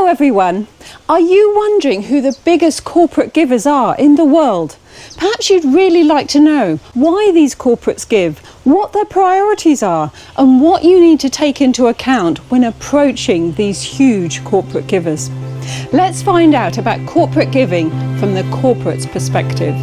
Hello everyone. Are you wondering who the biggest corporate givers are in the world? Perhaps you'd really like to know why these corporates give, what their priorities are, and what you need to take into account when approaching these huge corporate givers. Let's find out about corporate giving from the corporate's perspective.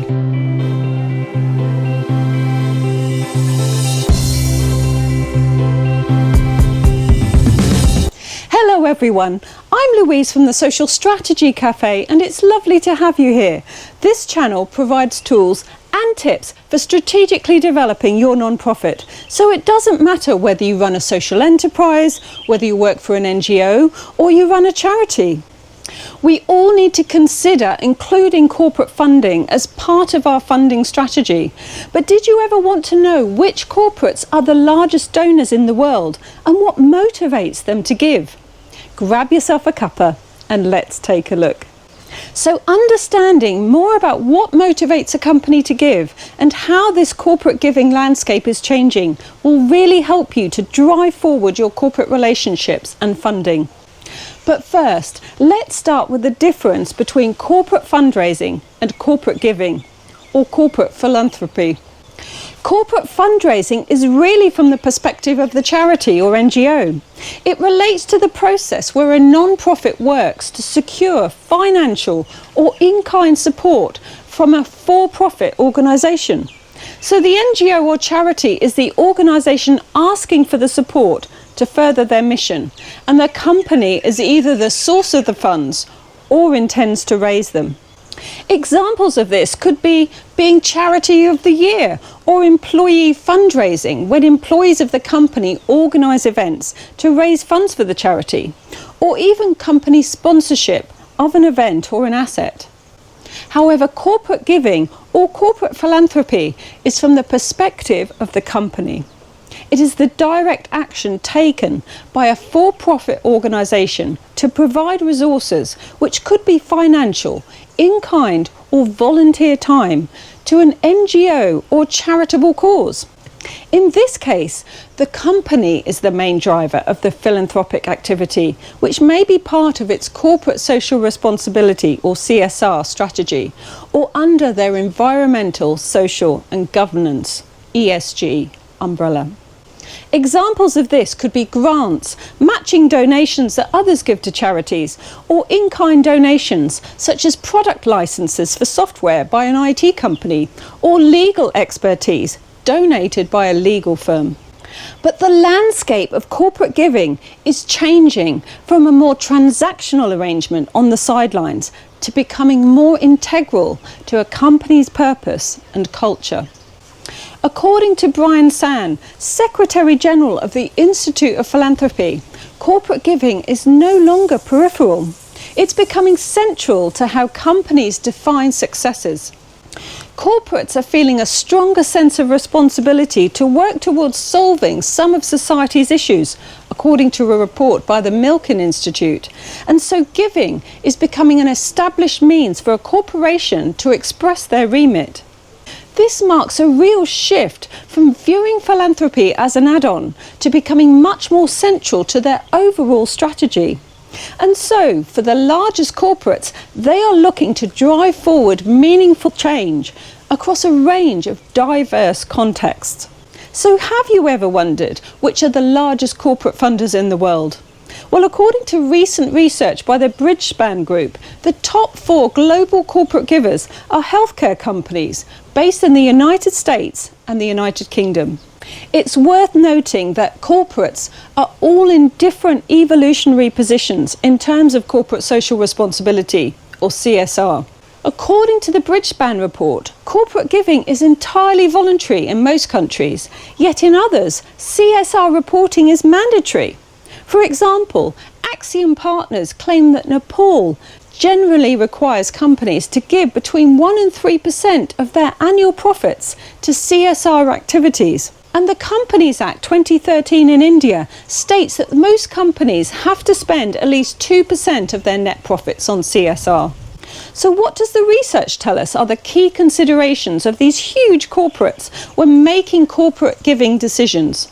Hello everyone, I'm Louise from the Social Strategy Cafe and it's lovely to have you here. This channel provides tools and tips for strategically developing your non-profit. So it doesn't matter whether you run a social enterprise, whether you work for an NGO or you run a charity. We all need to consider including corporate funding as part of our funding strategy. But did you ever want to know which corporates are the largest donors in the world and what motivates them to give? Grab yourself a cuppa and let's take a look. So understanding more about what motivates a company to give and how this corporate giving landscape is changing will really help you to drive forward your corporate relationships and funding. But first, let's start with the difference between corporate fundraising and corporate giving, or corporate philanthropy. Corporate fundraising is really from the perspective of the charity or NGO. It relates to the process where a non-profit works to secure financial or in-kind support from a for-profit organisation. So the NGO or charity is the organisation asking for the support to further their mission, and the company is either the source of the funds or intends to raise them. Examples of this could be being Charity of the Year or employee fundraising, when employees of the company organise events to raise funds for the charity, or even company sponsorship of an event or an asset. However, corporate giving or corporate philanthropy is from the perspective of the company. It is the direct action taken by a for-profit organisation to provide resources, which could be financial, in-kind or volunteer time, to an NGO or charitable cause. In this case, the company is the main driver of the philanthropic activity, which may be part of its corporate social responsibility or CSR strategy, or under their environmental, social and governance (ESG) umbrella. Examples of this could be grants, matching donations that others give to charities, or in-kind donations such as product licenses for software by an IT company, or legal expertise donated by a legal firm. But the landscape of corporate giving is changing from a more transactional arrangement on the sidelines to becoming more integral to a company's purpose and culture. According to Brian San, Secretary General of the Institute of Philanthropy, corporate giving is no longer peripheral. It's becoming central to how companies define successes. Corporates are feeling a stronger sense of responsibility to work towards solving some of society's issues, according to a report by the Milken Institute. And so giving is becoming an established means for a corporation to express their remit. This marks a real shift from viewing philanthropy as an add-on to becoming much more central to their overall strategy. And so, for the largest corporates, they are looking to drive forward meaningful change across a range of diverse contexts. So have you ever wondered which are the largest corporate funders in the world? Well, according to recent research by the Bridgespan Group, the top 4 global corporate givers are healthcare companies based in the United States and the United Kingdom. It's worth noting that corporates are all in different evolutionary positions in terms of corporate social responsibility, or CSR. According to the Bridgespan report, corporate giving is entirely voluntary in most countries, yet in others, CSR reporting is mandatory. For example, Axiom Partners claim that Nepal generally requires companies to give between 1% and 3% of their annual profits to CSR activities. And the Companies Act 2013 in India states that most companies have to spend at least 2% of their net profits on CSR. So what does the research tell us are the key considerations of these huge corporates when making corporate giving decisions?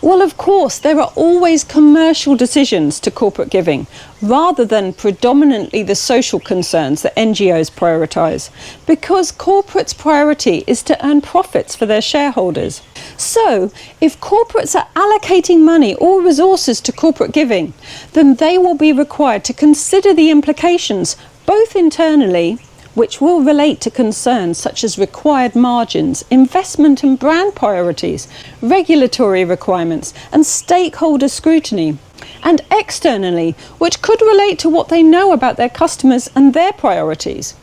Well, of course, there are always commercial decisions to corporate giving, rather than predominantly the social concerns that NGOs prioritise, because corporates' priority is to earn profits for their shareholders. So, if corporates are allocating money or resources to corporate giving, then they will be required to consider the implications, both internally, which will relate to concerns such as required margins, investment and brand priorities, regulatory requirements, and stakeholder scrutiny, and externally, which could relate to what they know about their customers and their priorities,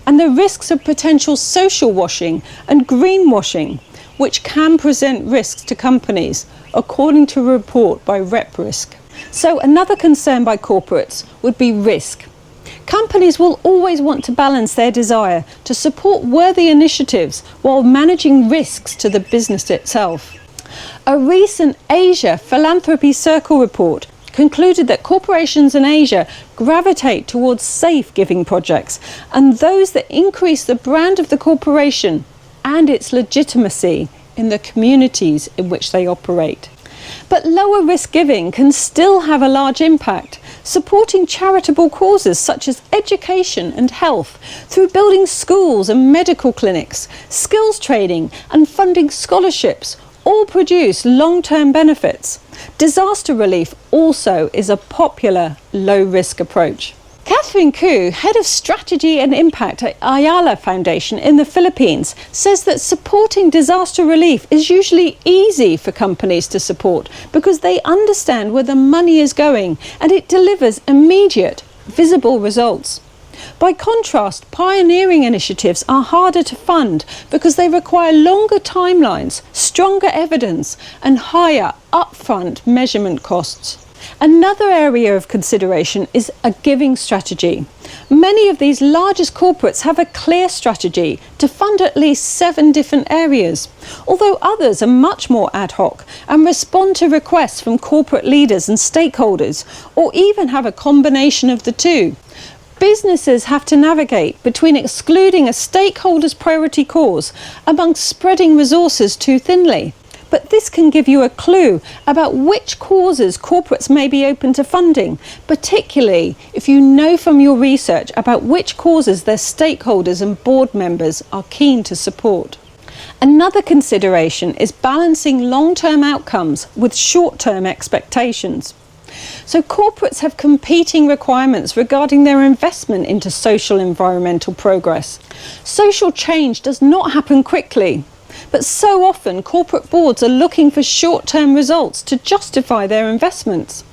and the risks of potential social washing and greenwashing, which can present risks to companies, according to a report by RepRisk. So another concern by corporates would be risk. Companies will always want to balance their desire to support worthy initiatives while managing risks to the business itself. A recent Asia Philanthropy Circle report concluded that corporations in Asia gravitate towards safe giving projects and those that increase the brand of the corporation and its legitimacy in the communities in which they operate. But lower risk giving can still have a large impact, supporting charitable causes such as education and health through building schools and medical clinics, skills training and funding scholarships all produce long-term benefits. Disaster relief also is a popular low-risk approach. Catherine Koo, Head of Strategy and Impact at Ayala Foundation in the Philippines, says that supporting disaster relief is usually easy for companies to support because they understand where the money is going and it delivers immediate, visible results. By contrast, pioneering initiatives are harder to fund because they require longer timelines, stronger evidence, and higher upfront measurement costs. Another area of consideration is a giving strategy. Many of these largest corporates have a clear strategy to fund at least 7 different areas, although others are much more ad hoc and respond to requests from corporate leaders and stakeholders, or even have a combination of the two. Businesses have to navigate between excluding a stakeholder's priority cause amongst spreading resources too thinly. But this can give you a clue about which causes corporates may be open to funding, particularly if you know from your research about which causes their stakeholders and board members are keen to support. Another consideration is balancing long-term outcomes with short-term expectations. So corporates have competing requirements regarding their investment into social environmental progress. Social change does not happen quickly. But so often corporate boards are looking for short-term results to justify their investments.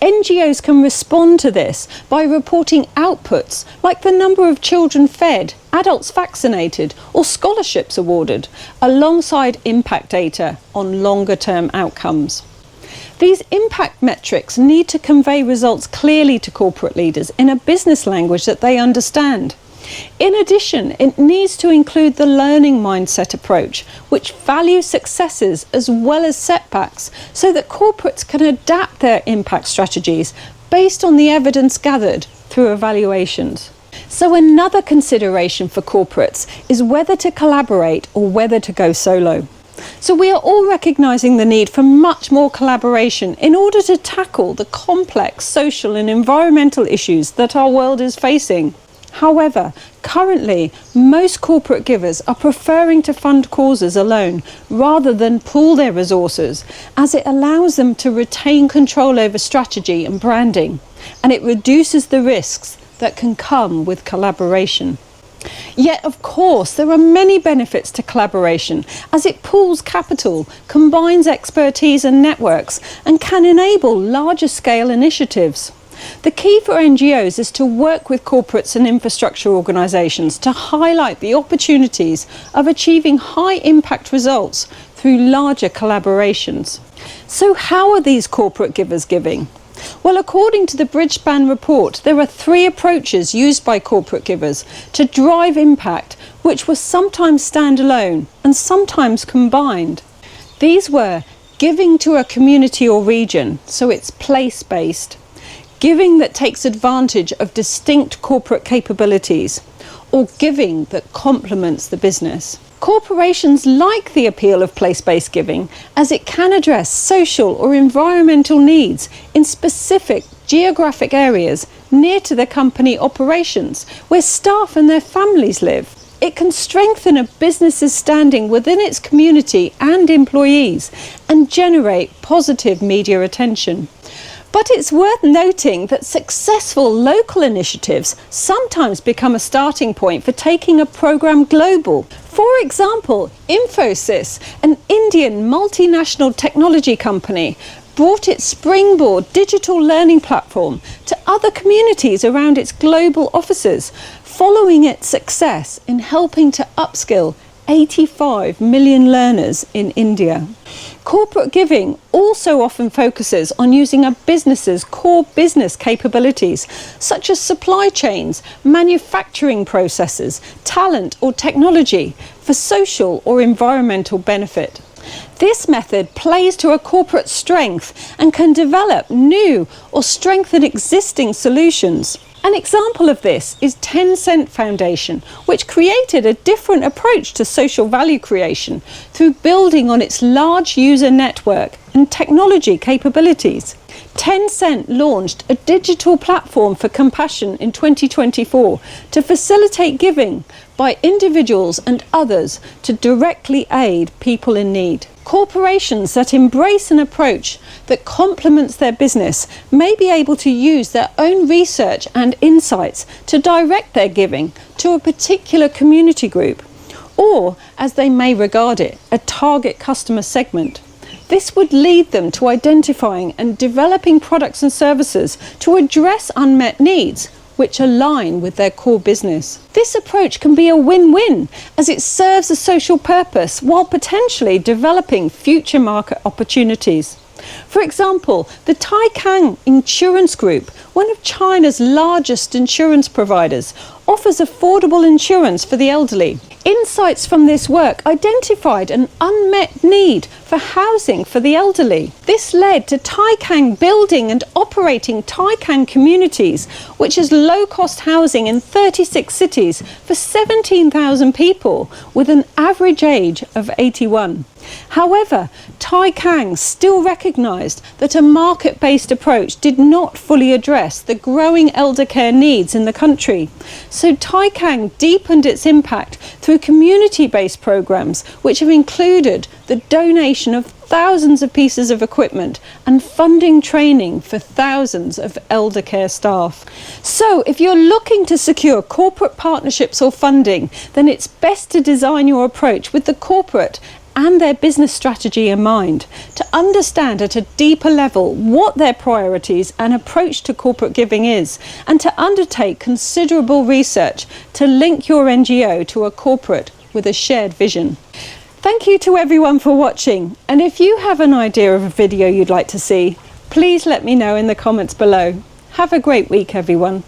NGOs can respond to this by reporting outputs like the number of children fed, adults vaccinated, or scholarships awarded, alongside impact data on longer-term outcomes. These impact metrics need to convey results clearly to corporate leaders in a business language that they understand. In addition, it needs to include the learning mindset approach, which values successes as well as setbacks, so that corporates can adapt their impact strategies based on the evidence gathered through evaluations. So another consideration for corporates is whether to collaborate or whether to go solo. So we are all recognising the need for much more collaboration in order to tackle the complex social and environmental issues that our world is facing. However, currently, most corporate givers are preferring to fund causes alone rather than pool their resources, as it allows them to retain control over strategy and branding, and it reduces the risks that can come with collaboration. Yet, of course, there are many benefits to collaboration, as it pools capital, combines expertise and networks, and can enable larger scale initiatives. The key for NGOs is to work with corporates and infrastructure organisations to highlight the opportunities of achieving high impact results through larger collaborations. So how are these corporate givers giving? Well, according to the Bridgespan report, there are 3 approaches used by corporate givers to drive impact, which were sometimes standalone and sometimes combined. These were giving to a community or region, so it's place-based, giving that takes advantage of distinct corporate capabilities, or giving that complements the business. Corporations like the appeal of place-based giving as it can address social or environmental needs in specific geographic areas near to the company operations where staff and their families live. It can strengthen a business's standing within its community and employees and generate positive media attention. But it's worth noting that successful local initiatives sometimes become a starting point for taking a program global. For example, Infosys, an Indian multinational technology company, brought its Springboard digital learning platform to other communities around its global offices, following its success in helping to upskill 85 million learners in India. Corporate giving also often focuses on using a business's core business capabilities, such as supply chains, manufacturing processes, talent or technology, for social or environmental benefit. This method plays to a corporate strength and can develop new or strengthen existing solutions. An example of this is Tencent Foundation, which created a different approach to social value creation through building on its large user network and technology capabilities. Tencent launched a digital platform for compassion in 2024 to facilitate giving by individuals and others to directly aid people in need. Corporations that embrace an approach that complements their business may be able to use their own research and insights to direct their giving to a particular community group, or, as they may regard it, a target customer segment. This would lead them to identifying and developing products and services to address unmet needs, which align with their core business. This approach can be a win-win as it serves a social purpose while potentially developing future market opportunities. For example, the Taikang Insurance Group, one of China's largest insurance providers, offers affordable insurance for the elderly. Insights from this work identified an unmet need for housing for the elderly. This led to Taikang building and operating Taikang communities, which is low-cost housing in 36 cities for 17,000 people with an average age of 81. However, Taikang still recognised that a market-based approach did not fully address the growing elder care needs in the country. So Taikang deepened its impact through community-based programs, which have included the donation of thousands of pieces of equipment and funding training for thousands of elder care staff. So if you're looking to secure corporate partnerships or funding, then it's best to design your approach with the corporate and their business strategy in mind, to understand at a deeper level what their priorities and approach to corporate giving is, and to undertake considerable research to link your NGO to a corporate with a shared vision. Thank you to everyone for watching, and if you have an idea of a video you'd like to see, please let me know in the comments below. Have a great week, everyone.